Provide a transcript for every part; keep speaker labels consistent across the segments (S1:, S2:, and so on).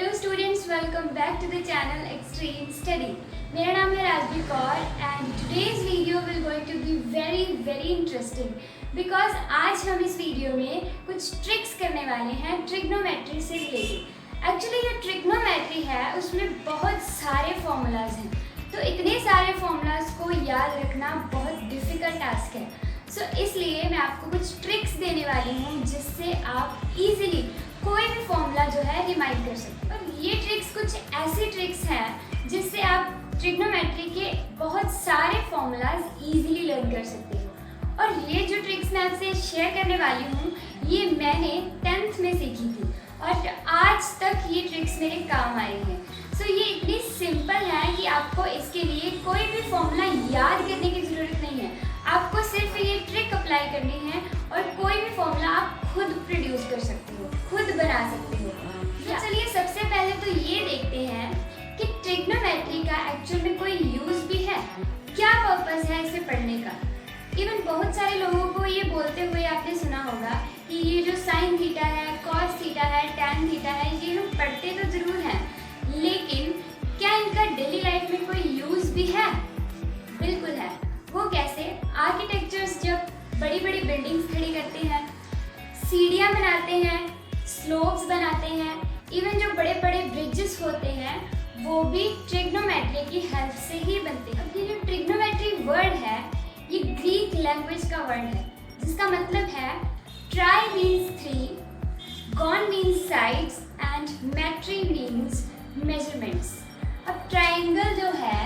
S1: Hello students, welcome back to the channel extreme study. मेरा नाम है Rajvi Kaur and today's video will going to be very interesting because आज हम इस video में कुछ ट्रिक्स करने वाले हैं ट्रिग्नोमेट्री से रिलेटेड। एक्चुअली जो ट्रिग्नोमेट्री है उसमें बहुत सारे फॉर्मूलाज हैं, तो इतने सारे फॉर्मूलाज को याद रखना बहुत डिफ़िकल्ट टास्क है। इसलिए मैं आपको कुछ ट्रिक्स देने वाली हूँ जिससे आप इजीली कोई भी फॉर्मूला जो है रिमाइंड कर सकते हैं। और ये ट्रिक्स कुछ ऐसी ट्रिक्स हैं जिससे आप ट्रिग्नोमेट्री के बहुत सारे फॉर्मूलाज इजीली लर्न कर सकते हो। और ये जो ट्रिक्स मैं आपसे शेयर करने वाली हूँ ये मैंने 10th में सीखी थी और आज तक ये ट्रिक्स मेरे काम आई हैं। ये इतनी सिंपल है कि आपको इसके लिए कोई भी फॉर्मूला याद करने की ज़रूरत नहीं है। आपको सिर्फ ये ट्रिक अप्लाई करनी है और कोई भी फॉर्मूला आप खुद प्रोड्यूस कर सकते हो, खुद बना सकते हो। तो चलिए सबसे पहले तो ये देखते हैं कि ट्रिग्नोमेट्री का एक्चुअल में कोई यूज़ भी है, क्या पर्पस है इसे पढ़ने का। इवन बहुत सारे लोगों को ये बोलते हुए आपने सुना होगा कि ये जो साइन थीटा है, कॉस थीटा है, टैन थीटा है, ये हम पढ़ते तो ज़रूर हैं, लेकिन क्या इनका डेली लाइफ में कोई यूज़ भी है? बिल्कुल है। वो कैसे? आर्किटेक्चर्स जब बड़ी बड़ी बिल्डिंग्स खड़ी करते हैं, सीढ़ियाँ बनाते हैं, स्लोप्स बनाते हैं, इवन जो बड़े बड़े ब्रिजेस होते हैं वो भी ट्रिग्नोमेट्री की हेल्प से ही बनते हैं। अब ये जो ट्रिग्नोमेट्री वर्ड है ये ग्रीक लैंग्वेज का वर्ड है जिसका मतलब है tri means 3, gon means sides and metry means measurements. अब ट्राइंगल जो है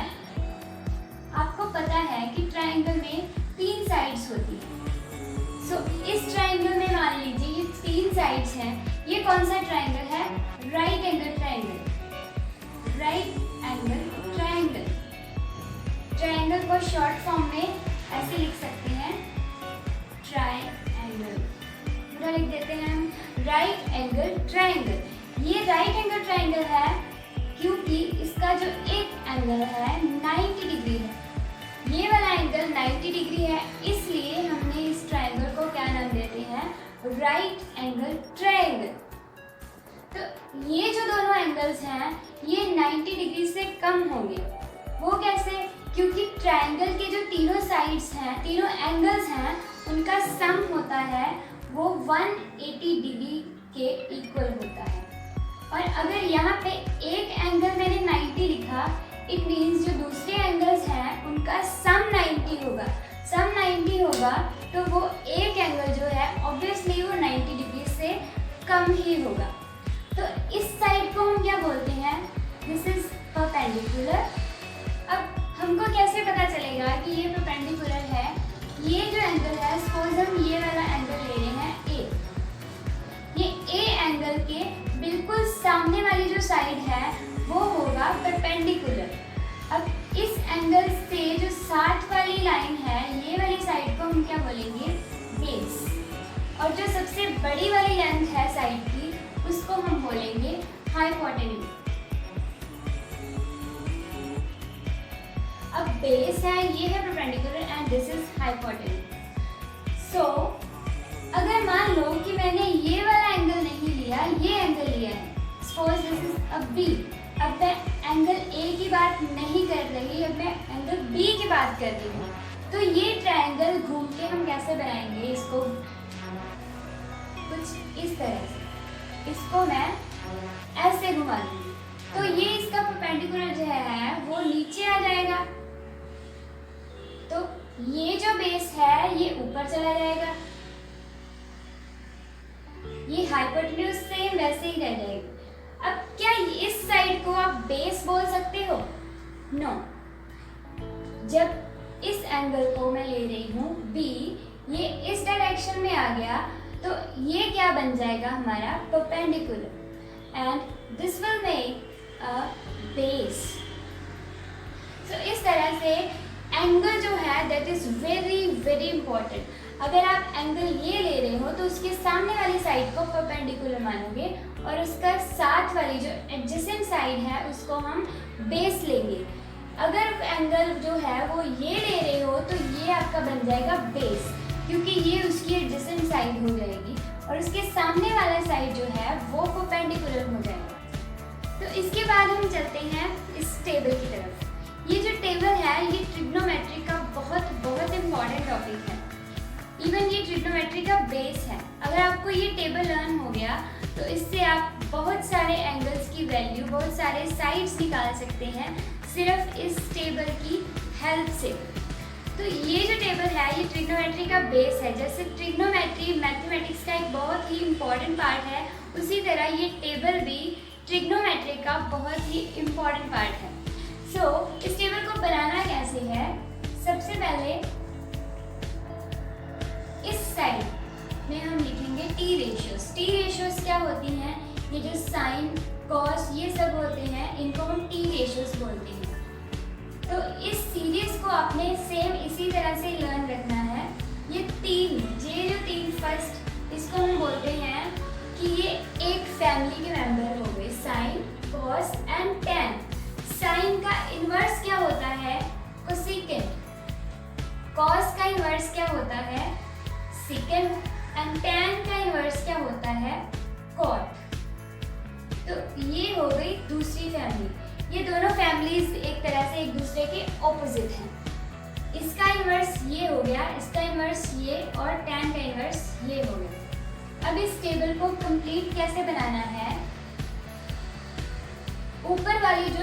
S1: आपको पता है कि ट्राइंगल में 3 साइड्स होती हैं। इस ट्राइंगल में मान लीजिए ये 3 साइड्स हैं। ये कौन सा ट्राइंगल है? Right angle triangle. Right angle triangle. Triangle को शॉर्ट फॉर्म में ऐसे लिख सकते हैं, ट्राइंगल। पूरा लिख देते हैं हम, राइट एंगल ट्राइंगल। ये राइट एंगल ट्राइंगल है क्योंकि इसका जो एक एंगल है 90 डिग्री है। ये वाला एंगल 90 डिग्री है, इसलिए हमने इस ट्राइंगल को क्या नाम देते हैं? Right angle triangle. तो ये जो दोनों एंगल्स हैं ये 90 डिग्री से कम होंगे। वो कैसे? क्योंकि ट्राइंगल के जो तीनों साइड्स हैं, तीनों एंगल्स हैं, उनका सम होता है वो 180 डिग्री के इक्वल होता है। और अगर यहाँ पे एक एंगल मैंने 90 लिखा, इट मीन्स जो दूसरे एंगल्स हैं उनका सम 90 होगा। सम 90 होगा तो वो एक एंगल जो है ऑब्वियसली वो 90 डिग्री से कम ही होगा। तो इस साइड को हम क्या बोलते हैं? This is perpendicular. अब हमको कैसे पता चलेगा कि ये परपेंडिकुलर है? ये जो एंगल है, सपोज हम ये वाला एंगल ले रहे हैं ए, ये ए एंगल के बिल्कुल सामने वाली जो साइड है वो होगा परपेंडिकुलर। अब इस एंगल से जो 60 वाली लाइन है, ये वाली साइड को हम क्या बोलेंगे? बेस। और जो सबसे बड़ी वाली लेंथ है साइड की उसको हम बोलेंगे हाइपोटेन्यूज। अब बेस है, ये है perpendicular and this is hypotenuse. अगर मान लो कि मैंने ये वाला एंगल नहीं लिया, ये एंगल लिया है, suppose this is A B. अब मैं एंगल ए की बात नहीं कर रही, अब मैं एंगल बी की बात कर रही हूँ। तो ये ट्रायंगल घूम के हम कैसे बनाएंगे इसको? कुछ इस तरह से। इसको मैं ऐसे घुमा दूंगी तो ये इसका परपेंडिकुलर जो है वो नीचे आ जाएगा। तो ये जो बेस है ये ऊपर चला जाएगा, ये हाइपोटेन्यूज सेम वैसे ही रह जाएगी। अब क्या इस साइड को आप बेस बोल सकते हो? नो। जब इस एंगल को मैं ले रही हूँ बी, ये इस डायरेक्शन में आ गया तो ये क्या बन जाएगा? हमारा perpendicular and this will make a base. इस तरह से एंगल जो है दैट इज वेरी इंपॉर्टेंट। अगर आप एंगल ये ले रहे हो तो उसके सामने वाली साइड को परपेंडिकुलर मानोगे और उसका साथ वाली जो एडजेसेंट साइड है उसको हम बेस लेंगे। अगर एंगल जो है वो ये ले रहे हो तो ये आपका बन जाएगा बेस, क्योंकि ये उसकी एडजेसेंट साइड हो जाएगी और उसके सामने वाला साइड जो है वो परपेंडिकुलर हो जाएगा। तो इसके बाद हम चलते हैं इस टेबल की तरफ। ये जो टेबल है ये ट्रिग्नोमेट्री का बहुत बहुत इम्पॉर्टेंट टॉपिक है। इवन ये ट्रिग्नोमेट्री का बेस है। अगर आपको ये टेबल लर्न हो गया तो इससे आप बहुत सारे एंगल्स की वैल्यू, बहुत सारे साइड्स निकाल सकते हैं सिर्फ इस टेबल की हेल्प से। तो ये जो टेबल है ये ट्रिग्नोमेट्री का बेस है। जैसे ट्रिग्नोमेट्री मैथमेटिक्स का एक बहुत ही इम्पॉर्टेंट पार्ट है, उसी तरह ये टेबल भी ट्रिग्नोमेट्री का बहुत ही इम्पॉर्टेंट पार्ट है। इस टेबल को बनाना कैसे है, सबसे पहले इस साइड में हम लिखेंगे टी रेशियोज। टी रेशियोज क्या होती हैं, ये जो साइन कॉस ये सब होते हैं इनको हम टी रेशियोज बोलते हैं। तो इस सीरीज को आपने सेम इसी तरह से लर्न रखना है। ये जो तीन फर्स्ट इसको हम बोलते हैं कि ये एक फैमिली के मेंबर हो गए, sine cos and tan. Sine का इन्वर्स क्या होता है, कोसेकेंट। कॉस का इन्वर्स क्या होता है, सेकेंड। एंड टैन का इन्वर्स क्या होता है, कॉट। तो ये हो गई दूसरी फैमिली। ये दोनों फैमिलीज एक तरह से एक दूसरे के ऑपोजिट हैं। इसका इन्वर्स ये हो गया, इसका इन्वर्स ये, और टैन का इन्वर्स ये हो गया। अब इस टेबल को कंप्लीट कैसे बनाना है, ऊपर वाली जो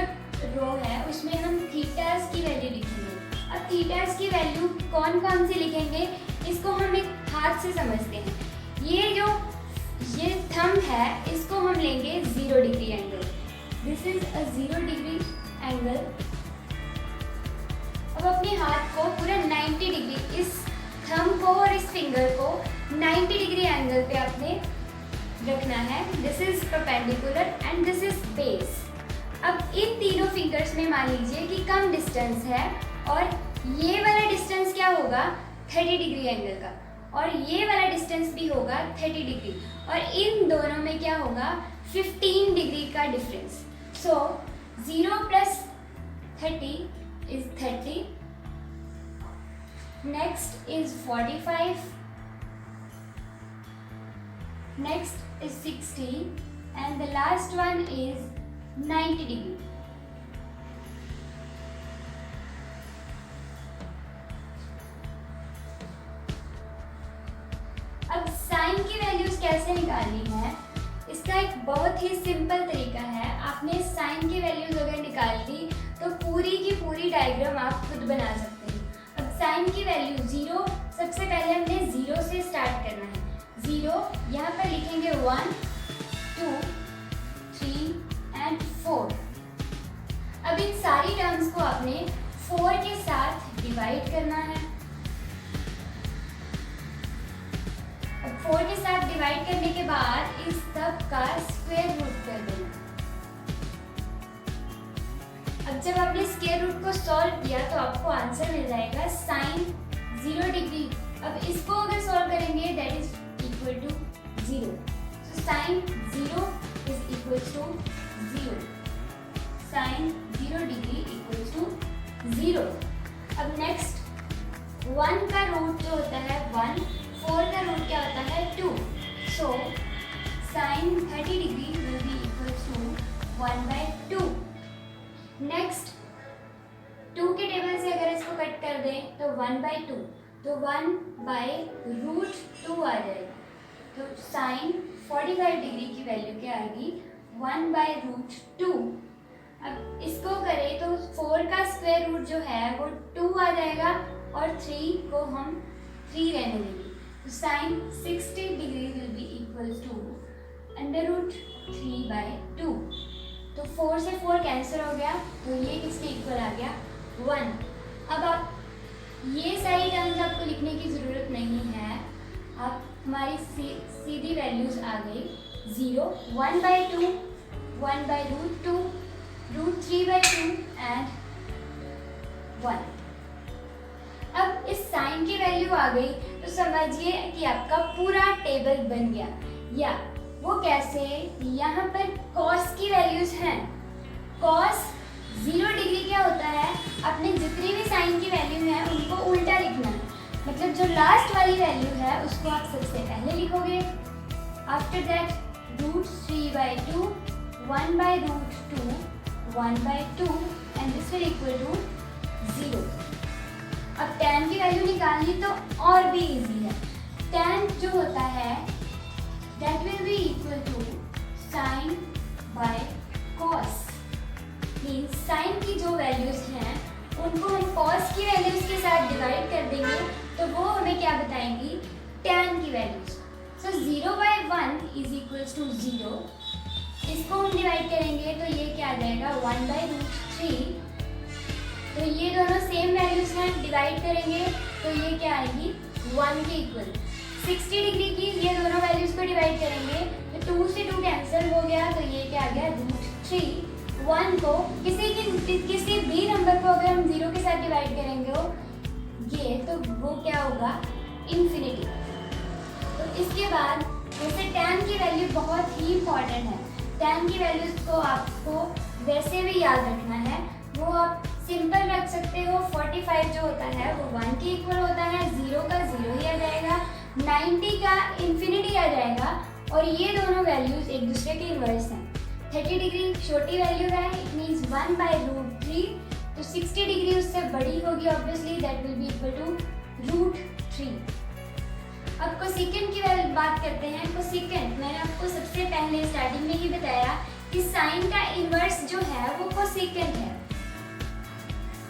S1: रो है उसमें हम थीटास की वैल्यू लिखेंगे। अब थीटास की वैल्यू कौन से लिखेंगे, इसको हम एक हाथ से समझते हैं। ये थंब है, इसको हम लेंगे 0 degree angle. This is a 0 degree angle. अब अपने हाथ को पूरा 90 डिग्री, इस थंब को और इस फिंगर को 90 डिग्री एंगल पे आपने रखना है। This is perpendicular and this is base. अब इन तीनों फिंगर्स में मान लीजिए कि कम डिस्टेंस है, और ये वाला डिस्टेंस क्या होगा, 30 डिग्री एंगल का, और ये वाला डिस्टेंस भी होगा 30 डिग्री, और इन दोनों में क्या होगा, 15 डिग्री का difference. So 0 + 30 is 30, next is 45, next is 60, and the last one is 90 degree. अब साइन की वैल्यूज कैसे निकालनी है, इसका एक बहुत ही सिंपल तरीका है। आपने साइन की वैल्यूज अगर निकाल ली तो पूरी की पूरी डायग्राम आप खुद बना सकते हैं। अब साइन की वैल्यू 0, सबसे पहले हमने 0 से स्टार्ट करना है। 0 यहाँ पर लिखेंगे 1, 2, 3 एंड 4। अब इन सारी टर्म्स को आपने 4 के साथ डिवाइड करना है। अब 4 के साथ डिवाइड करने के बाद इस सब का स्क्वायर रूट कर देना। अब जब आपने स्क्वायर रूट को सॉल्व किया तो आपको आंसर मिल जाएगा साइन 0 डिग्री। अब इसको अगर सॉल्व करेंगे that is equal to 0। So sine 0 is equal to 0। Sine 0 degree equal to 0। अब नेक्स्ट 1 का रूट जो होता है 1, 4 का रूट क्या होता है 2। So sine 30 degree will be equal to 1/2। Next 2 के टेबल से अगर इसको कट कर दें तो 1/2, तो 1/√2 आ जाएगा। तो साइन 45 डिग्री की वैल्यू क्या आएगी, 1/√2। अब इसको करें तो 4 का स्क्वायर रूट जो है वो 2 आ जाएगा, और 3 को हम 3 रहने देंगे। तो sine 60 degree will be equal to √3/2। तो 4 से 4 कैंसिल हो गया, तो ये किसके इक्वल आ गया, 1। अब आप ये सारी टर्म्स आपको लिखने की ज़रूरत नहीं है। आप हमारी सीधी वैल्यूज आ गई 0, 1/2, 1/√2, √3/2 एंड 1। अब इस साइन की वैल्यू आ गई तो समझिए कि आपका पूरा टेबल बन गया। या वो कैसे, यहाँ पर कॉस की वैल्यूज हैं। कॉस 0 डिग्री क्या होता है, आपने जितनी भी साइन की वैल्यू है उनको उल्टा लिखना है। मतलब जो लास्ट वाली वैल्यू है उसको आप सबसे पहले लिखोगे। After that √3/2, 1/√2 1/2 and this will equal to 0. अब tan की वैल्यू निकालनी तो और भी इजी है. tan जो होता है that will be equal to sin by cos. Means sin की जो वैल्यूज हैं उनको हम cos की वैल्यूज के साथ डिवाइड कर देंगे तो वो हमें क्या बताएंगी, tan की values. So 0/1 is equals to 0. इसको हम डिवाइड करेंगे तो ये क्या आ जाएगा 1/√3. तो ये दोनों सेम वैल्यूज हैं, डिवाइड करेंगे तो ये क्या आएगी 1 के इक्वल. 60 डिग्री की ये दोनों वैल्यूज को डिवाइड करेंगे तो 2 से 2 कैंसिल हो गया तो ये क्या आ गया √3. 1 को किसी भी नंबर को अगर हम 0 के साथ डिवाइड करेंगे ये तो वो क्या होगा इन्फिनिटी. तो इसके बाद जैसे tan की वैल्यू बहुत ही इंपॉर्टेंट है, tan की वैल्यूज को आपको वैसे भी याद रखना है. वो आप सिंपल रख सकते हो. 45 जो होता है वो 1 के इक्वल होता है, 0 का 0 ही आ जाएगा, 90 का इन्फिनिटी आ जाएगा और ये दोनों वैल्यूज एक दूसरे के इन्वर्स हैं. 30 डिग्री छोटी वैल्यू है, इट मीन्स 1/√3. तो 60 डिग्री उससे बड़ी होगी obviously, that will be equal to √3. अब कोसेकेंट की बात करते हैं. कोसेकेंट मैंने आपको सबसे पहले स्टार्टिंग में ही बताया कि साइन का इन्वर्स जो है वो कोसेकेंट है.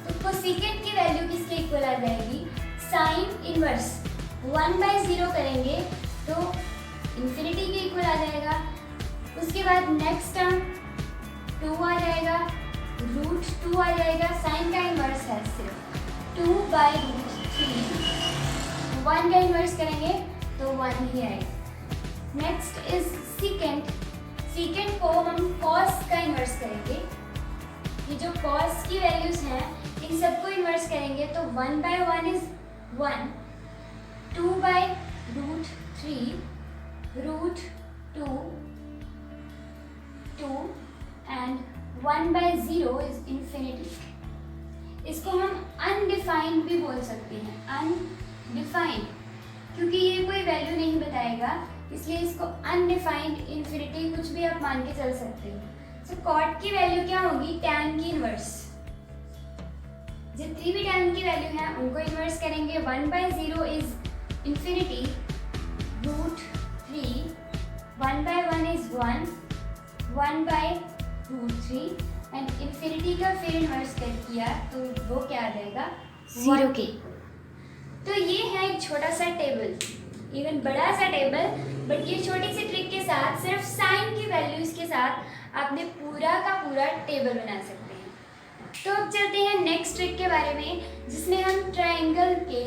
S1: तो कोसेकेंट की वैल्यू किसके इक्वल आ जाएगी, साइन इन्वर्स. 1/0 करेंगे तो इन्फिनिटी के इक्वल आ जाएगा. उसके बाद नेक्स्ट टर्म 2 आ जाएगा, √2 आ जाएगा. साइन का इन्वर्स है सिर्फ 2/√3. 1 का इन्वर्स करेंगे तो 1 ही आएगा. Next is secant. सीकेंट को हम कॉस का इन्वर्स करेंगे. ये जो कॉस की वैल्यूज हैं इन सबको इन्वर्स करेंगे तो 1/1 इज 1, 2/√3 √2 2 and 1/0 इज इन्फिनिटी. इसको हम अनडिफाइंड भी बोल सकते हैं, अनडिफाइंड, क्योंकि ये कोई वैल्यू नहीं बताएगा इसलिए इसको अनडिफाइंड इन्फिनिटी कुछ भी आप मान के चल सकते हो. सो कॉट की वैल्यू क्या होगी, tan की इन्वर्स. जितनी भी tan की वैल्यू है उनको इन्वर्स करेंगे. 1/0 is infinity, √3, 1/1 is 1, 1/√3 and infinity का फिर इन्वर्स कर किया तो वो क्या आ जाएगा 0 के. तो ये है एक छोटा सा टेबल, इवन बड़ा सा टेबल, बट ये छोटी सी ट्रिक के साथ सिर्फ साइन की वैल्यूज के साथ आपने पूरा का पूरा टेबल बना सकते हैं. तो अब चलते हैं नेक्स्ट ट्रिक के बारे में जिसमें हम ट्राइंगल के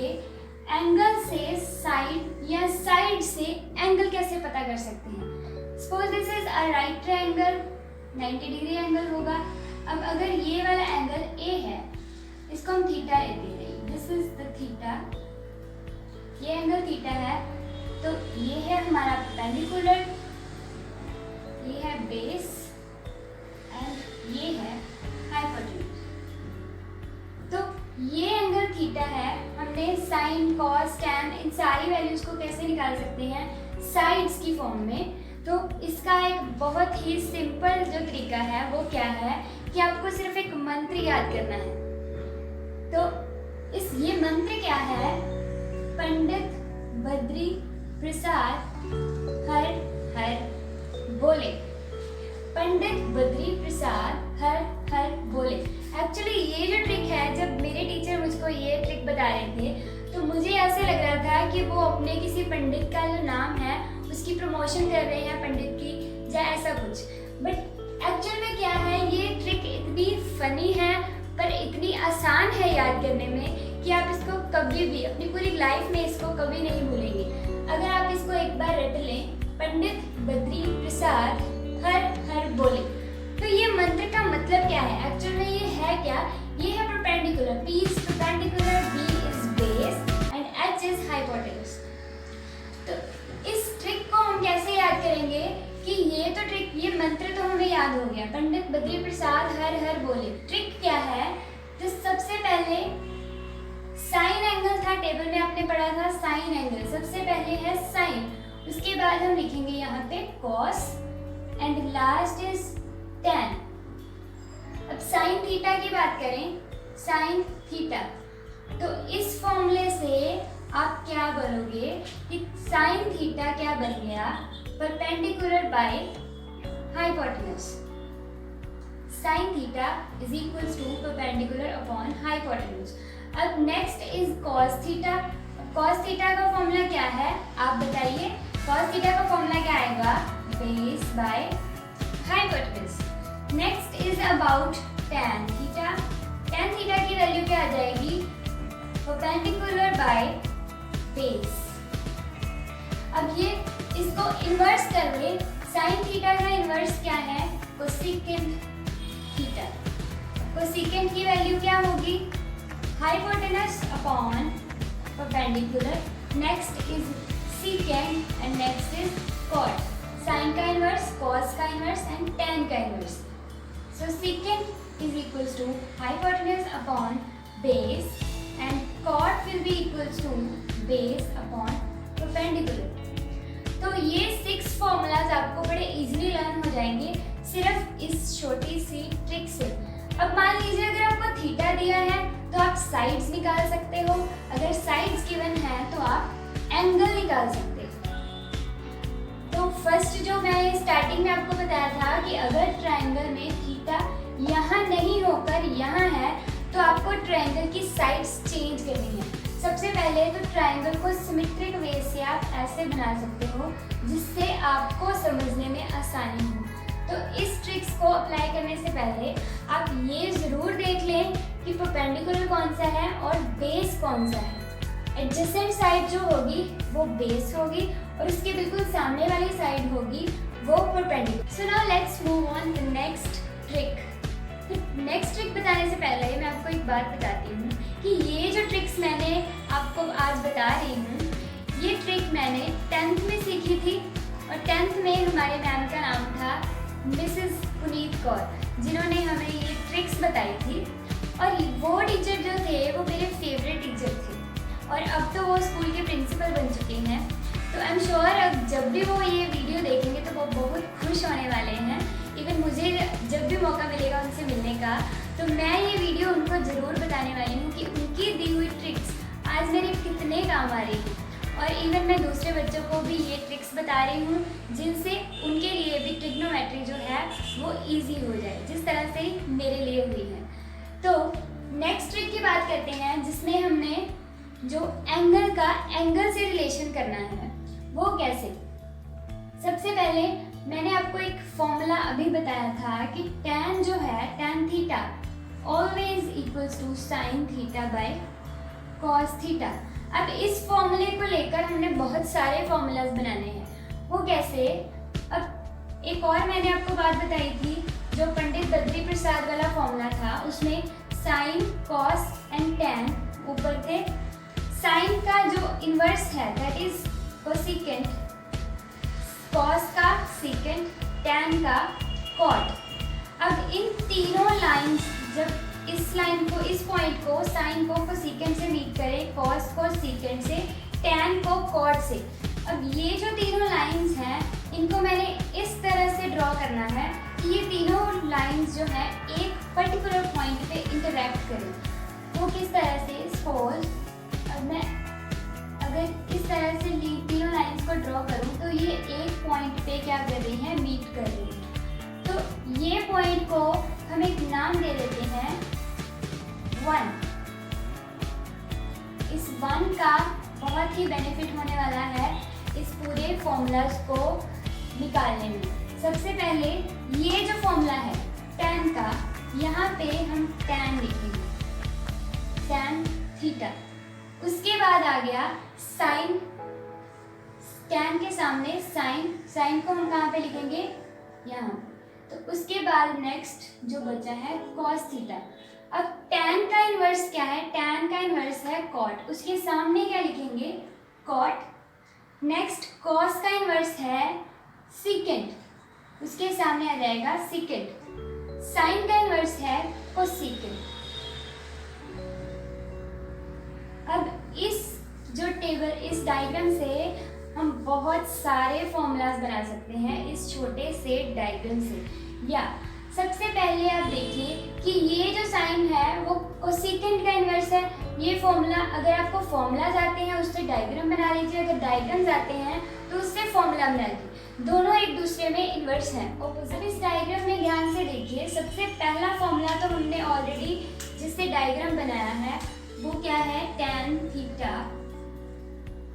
S1: एंगल से साइड या साइड से एंगल कैसे पता कर सकते हैं. Suppose this is a right triangle, 90 degree angle होगा. अब अगर ये वाला एंगल ए है इसको हम थीटा लेते हैं. दिस इज द थीटा, ये एंगल थीटा है. तो ये है हमारा परपेंडिकुलर, ये है बेस एंड ये है हाइपोटेन्यूज. तो ये एंगल थीटा है. हमने साइन, कॉस, टैन इन सारी वैल्यूज को कैसे निकाल सकते हैं, साइड्स की फॉर्म में. तो इसका एक बहुत ही सिंपल जो तरीका है वो क्या है कि आपको सिर्फ एक मंत्र याद करना है. तो ये मंत्र क्या है, पंडित बद्री प्रसाद हर हर बोले. पंडित बद्री प्रसाद हर हर बोले. एक्चुअली ये जो ट्रिक है, जब मेरे टीचर मुझको ये ट्रिक बता रहे थे तो मुझे ऐसे लग रहा था कि वो अपने किसी पंडित का जो नाम है उसकी प्रमोशन कर रहे हैं, पंडित की या ऐसा कुछ. बट एक्चुअल में क्या है, ये ट्रिक इतनी फनी है पर इतनी आसान है याद करने में कि आप इसको कभी भी अपनी पूरी लाइफ में इसको कभी नहीं भूलेंगे. अगर आप इसको एक बार रट लें, पंडित बद्री प्रसाद हर हर बोले, तो ये मंत्र का मतलब क्या है, एक्चुअल में ये है क्या, ये है perpendicular. P is perpendicular, B is base and H is hypotenuse. तो इस ट्रिक को हम कैसे याद करेंगे कि ये तो ट्रिक, ये मंत्र तो हमें याद हो गया, पंडित बद्री प्रसाद हर हर बोले. ट्रिक क्या है, तो सबसे पहले साइन एंगल था, टेबल में आपने पढ़ा था साइन एंगल. सबसे पहले है साइन, उसके बाद हम लिखेंगे यहाँ पे cos and last is tan। अब साइन थीटा की बात करें, साइन थीटा, तो इस फॉर्मूले से आप क्या बोलोगे कि साइन थीटा क्या बन गया, perpendicular by hypotenuse. Sine theta is equals to perpendicular upon hypotenuse. अब next is cos theta. Cos theta का फॉर्मूला क्या है आप बताइए। कॉस थीटा का फॉर्मूला क्या आएगा, base by hypotenuse. Next is about tan theta. tan theta की वैल्यू क्या आ जाएगी, परपेंडिकुलर बाय बेस। अब ये इसको इन्वर्स करेंगे, साइन थीटा का इन्वर्स क्या है, कोसेकेंट थीटा। कोसेकेंट की वैल्यू क्या होगी, hypotenuse upon perpendicular. Next is secant and next is cot. Sin का inverse, cos का inverse and tan का inverse. So secant is equals to hypotenuse upon base and cot will be equals to base upon perpendicular. तो ये 6 formulas आपको बड़े easily learn हो जाएंगे सिर्फ इस छोटी सी ट्रिक से। अब मान लीजिए अगर आपको थीटा दिया है तो आप साइड्स निकाल सकते हो, अगर साइड्स गिवन है तो आप एंगल निकाल सकते हैं। तो फर्स्ट जो मैं स्टार्टिंग में आपको बताया था कि अगर ट्रायंगल में थीटा यहाँ नहीं होकर यहाँ है तो आपको ट्रायंगल की साइड्स चेंज करनी है। सबसे पहले तो ट्रायंगल को सिमेट्रिक वे से आप ऐसे बना सकते हो जिससे आपको समझने में आसानी हो। तो इस ट्रिक्स को अप्लाई करने से पहले आप ये ज़रूर देख लें कि परपेंडिकुलर कौन सा है और बेस कौन सा है। एडजेसेंट साइड जो होगी वो बेस होगी और उसके बिल्कुल सामने वाली साइड होगी वो perpendicular. So now let's move on to next trick. Next trick बताने से पहले मैं आपको एक बात बताती हूँ कि ये जो ट्रिक्स मैंने आपको आज बता रही हूँ, ये ट्रिक मैंने 10th में सीखी थी और 10th में हमारे मैम का नाम था मिसेस पुनीत कौर, जिन्होंने हमें ये ट्रिक्स बताई थी। और वो टीचर जो थे वो मेरे फेवरेट टीचर थे और अब तो वो स्कूल के प्रिंसिपल बन चुके हैं। तो आई एम श्योर अब जब भी वो ये वीडियो देखेंगे तो वो बहुत खुश होने वाले हैं। इवन मुझे जब भी मौका मिलेगा उनसे मिलने का तो मैं ये वीडियो उनको ज़रूर बताने वाली हूँ कि उनकी दी हुई ट्रिक्स आज मेरे कितने काम आ रही है। और इवन मैं दूसरे बच्चों को भी ये ट्रिक्स बता रही हूँ जिनसे उनके लिए भी ट्रिग्नोमेट्री जो है वो ईजी हो जाए, जिस तरह से मेरे लिए हुई है। तो नेक्स्ट ट्रिक की बात करते हैं जिसमें हमने जो एंगल का एंगल से रिलेशन करना है वो कैसे। सबसे पहले मैंने आपको एक फॉर्मूला अभी बताया था कि tan जो है tan theta always equals to sine theta by cos theta. अब इस फॉर्मूले को लेकर हमने बहुत सारे फॉर्मूलाज बनाने हैं, वो कैसे। अब एक और मैंने आपको बात बताई थी जो पंडित बद्री प्रसाद वाला फॉर्मूला था, उसमें साइन कॉस एंड tan ऊपर थे। साइन का जो इन्वर्स है दैट इज कोसेकेंट, कॉस का सेकेंट, tan का कॉट। अब इन तीनों लाइंस जब इस लाइन को, इस पॉइंट को, साइन को कोसेकेंट से मीट करें, कॉस को सेकेंट से, tan को कॉट से। अब ये जो तीनों लाइंस हैं इनको मैंने इस तरह से ड्रॉ करना है कि ये तीनों लाइंस जो है एक पर्टिकुलर पॉइंट पे इंटरेक्ट करें। वो किस तरह से, सपोज अब मैं अगर इस तरह से तीनों लाइंस को ड्रॉ करूं तो ये एक पॉइंट पे क्या कर रही हैं, मीट कर रही हैं। तो ये पॉइंट को हम एक नाम दे देते हैं 1। इस 1 का बहुत ही बेनिफिट होने वाला है इस पूरे फॉर्मूलाज को निकालने में। सबसे पहले ये जो फॉर्मूला है tan का, यहाँ पे हम tan लिखेंगे, tan थीटा। उसके बाद आ गया साइन, tan के सामने साइन, साइन को हम कहाँ पे लिखेंगे, यहाँ। तो उसके बाद नेक्स्ट जो बचा है cos थीटा। अब tan का इन्वर्स क्या है, tan का इन्वर्स है cot, उसके सामने क्या लिखेंगे, cot। नेक्स्ट cos का इन्वर्स है secant, उसके सामने आ जाएगा secant। sin का इन्वर्स है cosecant। अब इस जो टेबल, इस डायग्राम से हम बहुत सारे फॉर्मूलाज बना सकते हैं इस छोटे से डायग्राम से। या सबसे पहले आप देखिए कि ये जो साइन है वो कोसेकेंट का इन्वर्स है। ये फॉर्मूला, अगर आपको फॉर्मूलाज आते हैं उससे डायग्राम बना लीजिए, अगर डायग्राम्स आते हैं तो उससे फॉर्मूला बना लीजिए, दोनों एक दूसरे में इन्वर्स हैं। अब इस डायग्राम में ध्यान से देखिए, सबसे पहला फॉर्मूला तो हमने ऑलरेडी जिससे डायग्राम बनाया है वो क्या है, tan theta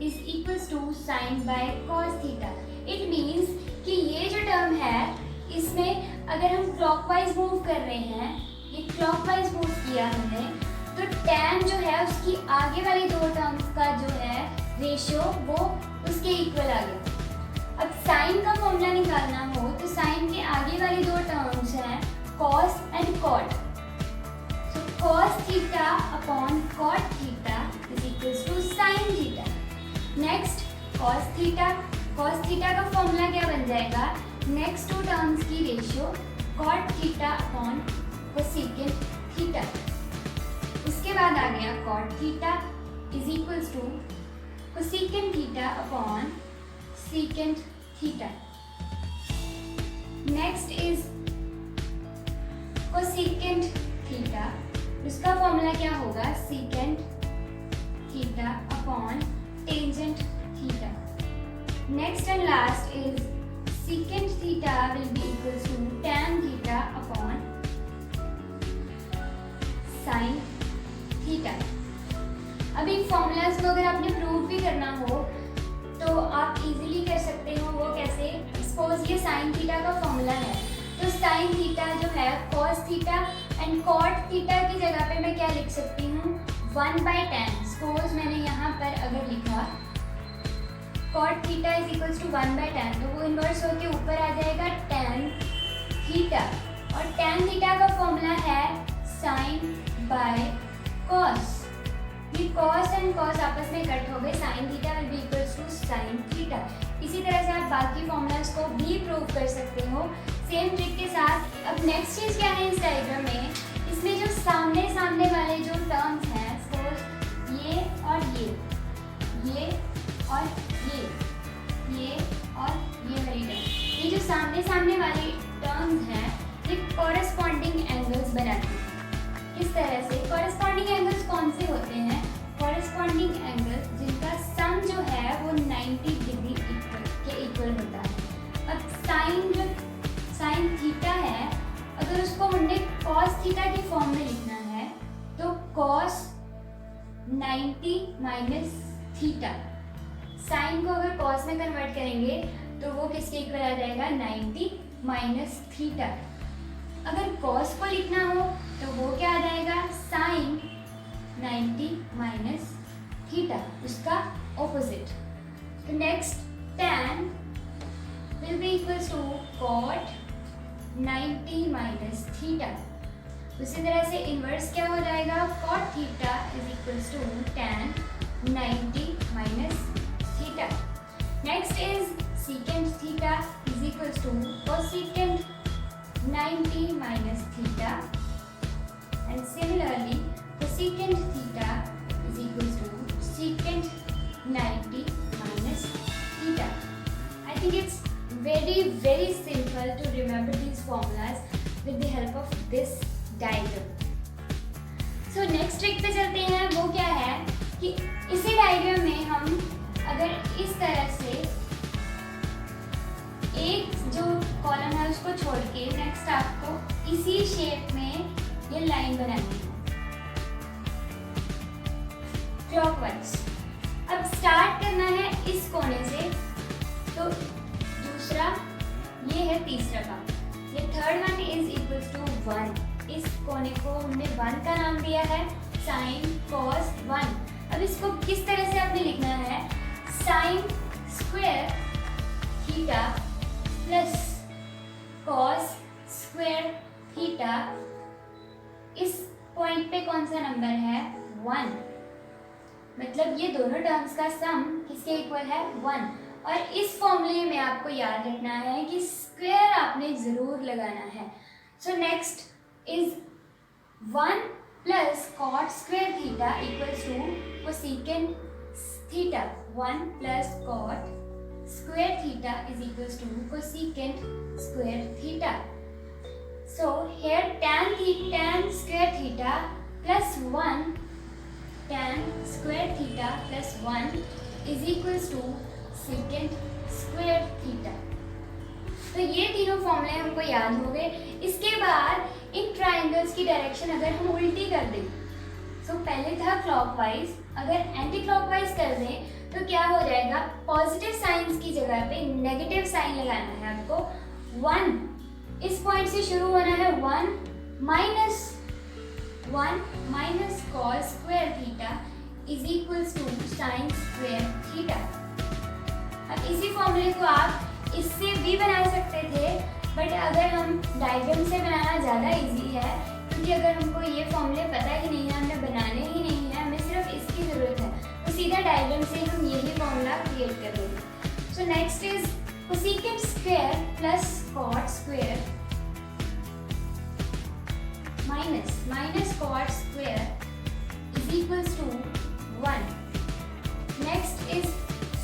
S1: is equals to sine by cos theta. It means कि ये जो टर्म है इसमें अगर हम क्लॉकवाइज मूव कर रहे हैं, ये क्लॉकवाइज मूव किया हमने, तो tan जो है उसकी आगे वाली दो टर्म्स का जो है रेशियो वो उसके इक्वल आ गया। अब साइन का फॉर्मूला निकालना हो तो साइन के आगे वाली दो टर्म्स हैं cos and cot। So cos theta upon cot theta is equals to sin theta. Next cos theta का फॉर्मूला क्या बन जाएगा, नेक्स्ट टू टर्म्स की ratio cot theta upon cosecant theta। उसके बाद आ गया cot theta is equals to cosecant theta upon secant theta। Next is cosecant theta, उसका formula क्या होगा, secant theta upon tangent theta। Next and last is secant theta will be equals to tan theta upon sin theta। अब इन formulas को अगर आपने prove भी करना हो तो आप इजीली कर सकते हो। वो कैसे, सपोज ये sin थीटा का फॉर्मूला है तो sin थीटा जो है cos theta and cot theta की जगह पे मैं क्या लिख सकती हूँ, 1/tan। सपोज मैंने यहाँ पर अगर लिखा cot theta is equals to 1/tan, तो वो इन्वर्स होके ऊपर आ जाएगा tan थीटा, और tan थीटा का फॉर्मूला है sin बाय cos। ये cos एंड cos आपस में कट हो गए, sin theta will be equals to sin theta. इसी तरह से आप बाकी फॉर्मूलाज को भी प्रूव कर सकते हो सेम ट्रिक के साथ। अब नेक्स्ट चीज क्या है इस डायग्राम में, इसमें जो सामने सामने वाले जो टर्म्स हैं, सपोज ये और ये और ये और ये वाली टर्म, ये जो सामने सामने वाले टर्म्स हैं ये कॉरेस्पॉन्डिंग एंगल्स बनाती हैं। किस तरह से कॉरेस्पॉन्डिंग एंगल्स कौन से होते हैं, कॉरेस्पॉन्डिंग एंगल्स जिनका सम जो है वो 90 डिग्री के इक्वल होता है। अब साइन थीटा है, अगर उसको हमने cos थीटा की फॉर्म में लिखना है तो cos 90 माइनस थीटा, साइन को अगर cos में कन्वर्ट करेंगे तो वो किसके इक्वल आ जाएगा, 90 माइनस थीटा। अगर cos को लिखना हो तो वो क्या आ जाएगा, साइन 90 माइनस थीटा, उसका ऑपोजिट। तो next tan will be equals to cot 90 minus theta. उसी तरह से इन्वर्स क्या हो जाएगा, cot theta is equals to tan 90 minus theta. Next is secant theta is equals to cosecant 90 minus theta, and similarly cosecant theta is equals to secant 90 minus theta. I think it's very simple to remember these formulas with the help of this diagram. So next trick पे चलते हैं। वो क्या है कि इसी diagram में हम अगर इस तरह से एक जो कॉलम है उसको छोड़ के नेक्स्ट आपको इसी शेप में ये लाइन बनानी है क्लॉकवाइज। अब स्टार्ट करना है इस कोने से, तो दूसरा ये है तीसरा काम, ये third one is equals to 1। इस कोने को हमने 1 का नाम दिया है साइन कॉस 1। अब इसको किस तरह से आपने लिखना है, sign square theta plus cos square theta. इस पॉइंट पे कौन सा नंबर है, 1, मतलब ये दोनों टर्म्स का सम किसके इक्वल है, 1। और इस फॉर्मूले में आपको याद रखना है कि स्क्वायर आपने जरूर लगाना है। So next is 1 plus cot square theta equals to cosecant theta. 1 plus cot square theta is equals to cosecant square theta. So here tan square theta plus 1 tan square theta plus 1 is equals to secant square theta। तो ये तीनों फॉर्मूले हमको याद हो गए। इसके बाद इन ट्राइंगल्स की डायरेक्शन अगर हम उल्टी कर दें, सो पहले था क्लॉकवाइज, अगर एंटी क्लॉकवाइज कर दें तो क्या हो जाएगा, पॉजिटिव साइंस की जगह पे नेगेटिव साइन लगाना है आपको। 1 इस पॉइंट से शुरू होना है, 1 minus cos square theta is equals to sine square theta. अब इसी फॉर्मूले को आप इससे भी बना सकते थे, बट अगर हम डायग्राम से बनाना ज़्यादा इजी है, क्योंकि अगर हमको ये फॉर्मूले पता ही नहीं है, हमें बनाने ही नहीं है, हमें सिर्फ इसकी ज़रूरत है, तो सीधा डायग्राम से हम यही फॉर्मूला क्रिएट कर देंगे। So next is cosecant square plus cot square minus cot square is equals to 1। Next is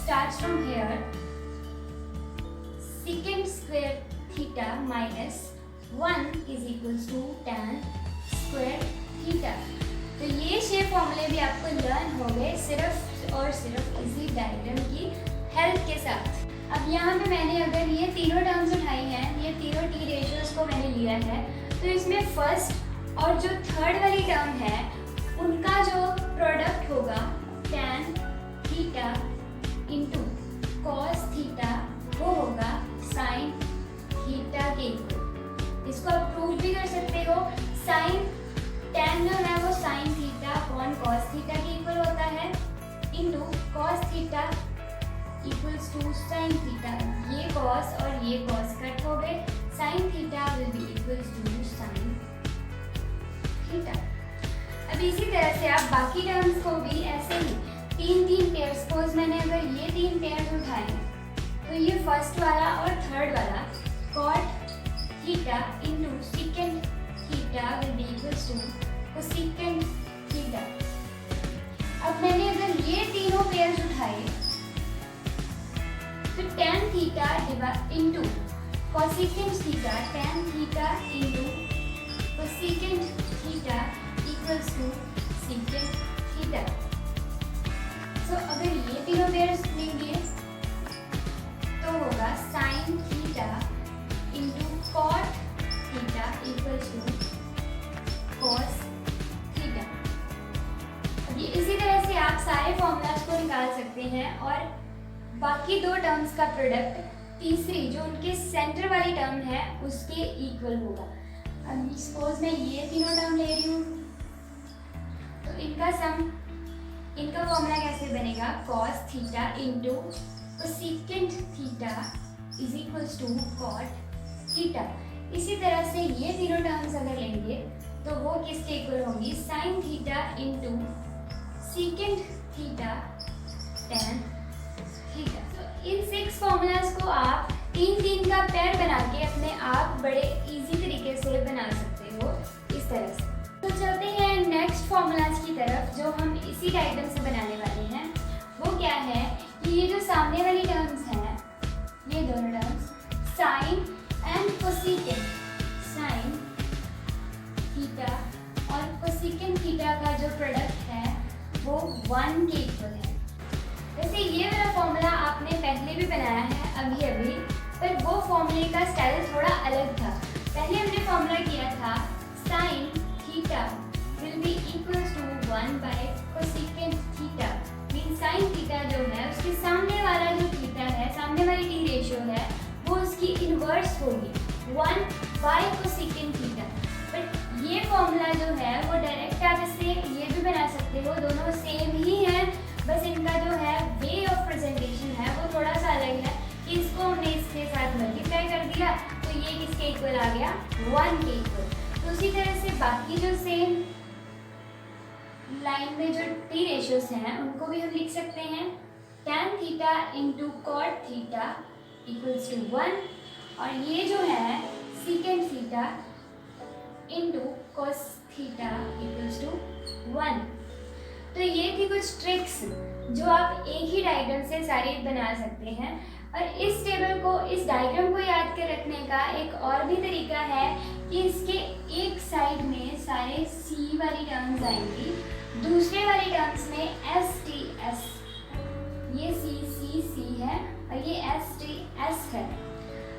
S1: starts from here, secant square theta minus 1 is equals to tan square theta। तो ये shape फॉर्मूले भी आपको learn हो गए सिर्फ और सिर्फ इसी डायग्राम की हेल्प के साथ। अब यहाँ पे मैंने अगर ये तीनों टर्म्स उठाई हैं, ये तीनों टी रेशियोज को मैंने लिया है, तो इसमें फर्स्ट और जो थर्ड वाली टर्म है उनका जो प्रोडक्ट होगा tan theta into cos theta, वो होगा साइन थीटा के इक्वल। इसको आप प्रूव भी कर सकते हो, साइन tan जो है वो sine theta upon cos theta के इक्वल होता है, into cos theta equals to sine theta. ये कॉस और ये कॉस कट हो गए, sine theta will be equals to sine theta. अब इसी तरह से आप बाकी टर्म्स को भी ऐसे ही तीन पेयर, सपोज मैंने अगर ये 3 पेयर उठाए, तो ये फर्स्ट वाला और थर्ड वाला cot theta into second theta will be equals to cosecant theta. अब मैंने अगर ये तीनों पेयर्स उठाए, तो tan theta into cosecant theta, tan theta into cosecant theta equals to secant theta. So अगर ये तीनों पेयर्स लेंगे तो होगा sine theta into cot theta equals to cos theta. अब ये इसी तरह से आप सारे फॉर्मूलाज को निकाल सकते हैं और बाकी 2 टर्म्स का प्रोडक्ट तीसरी जो उनके सेंटर वाली टर्म है उसके इक्वल होगा। अब सपोज मैं ये तीनों टर्म ले रही हूँ, तो इनका फॉर्मूला कैसे बनेगा, cos theta into cosecant theta is equals to cot theta. इसी तरह से ये तीनों टर्म्स अगर लेंगे तो वो किसके इक्वल होंगी, sign theta into secant theta tan theta. तो इन 6 फॉर्मूलाज को आप 3 का पेयर बना के अपने आप बड़े इजी तरीके से बना सकते हो इस तरह से। तो चलते हैं नेक्स्ट फॉर्मूलाज की तरफ जो हम इसी डायग्राम से बनाने वाले हैं। वो क्या है कि ये जो सामने वाली टर्म्स हैं, ये दोनों terms sine and cosecant, sine theta और कोसेकेंट थीटा का जो प्रोडक्ट है वो 1 के इक्वल है। वैसे ये वाला फॉर्मूला आपने पहले भी बनाया है अभी, पर वो फॉर्मूले का स्टाइल थोड़ा अलग था। पहले हमने फॉर्मूला किया था sine theta will be equals to 1 by cosecant theta, mean sine theta जो है उसके सामने वाला जो थीटा है, सामने वाली टी रेशियो है, वो उसकी इनवर्स होगी 1 बाय कोसेकेंट थीटा। बट ये फॉर्मूला जो है वो डायरेक्ट आप इससे ये भी बना सकते हो, दोनों सेम ही है, बस इनका जो है वे ऑफ प्रेजेंटेशन है वो थोड़ा सा अलग है कि इसको हमने इसके साथ मल्टीप्लाई कर दिया तो ये किसके इक्वल आ गया, 1 के इक्वल। तो उसी तरह से बाकी जो सेम लाइन में जो टी रेशियोज हैं उनको भी हम लिख सकते हैं tan theta into cot theta equals to 1, और ये जो है secant theta into cos theta equals to 1। तो ये थी कुछ ट्रिक्स जो आप एक ही डायग्राम से सारी बना सकते हैं। और इस टेबल को, इस डायग्राम को याद कर रखने का एक और भी तरीका है कि इसके एक साइड में सारे सी वाली टर्म्स आएंगी, दूसरे वाली टर्म्स में एस टी एस, ये सी है और ये एस टी एस है।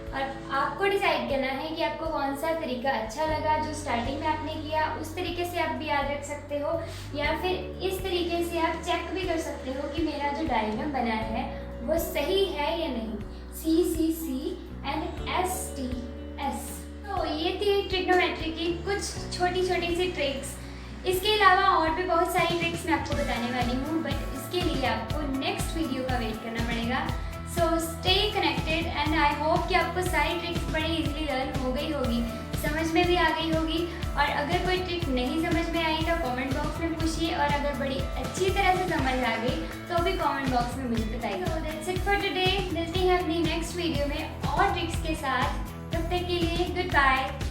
S1: और आपको डिसाइड करना है कि आपको कौन सा तरीका अच्छा लगा। जो स्टार्टिंग में आपने किया उस तरीके से आप भी याद रख सकते हो, या फिर इस तरीके से आप चेक भी कर सकते हो कि मेरा जो डायग्राम बना है वो सही है या नहीं। सी एंड एस टी एस। तो ये थी ट्रिग्नोमेट्री की कुछ छोटी छोटी सी ट्रिक्स। इसके अलावा और भी बहुत सारी ट्रिक्स मैं आपको बताने वाली हूँ, बट इसके लिए आपको नेक्स्ट वीडियो का वेट करना पड़ेगा। So stay connected and I hope कि आपको सारी ट्रिक्स बड़ी इजीली लर्न हो गई होगी, समझ में भी आ गई होगी। और अगर कोई ट्रिक नहीं समझ में आई तो कमेंट बॉक्स में पूछिए, और अगर बड़ी अच्छी तरह से समझ आ गई तो भी कमेंट बॉक्स में मुझे बताइए। So that's it for today. मिलते हैं अपनी नेक्स्ट वीडियो में और ट्रिक्स के साथ। तब तक के लिए गुड बाय।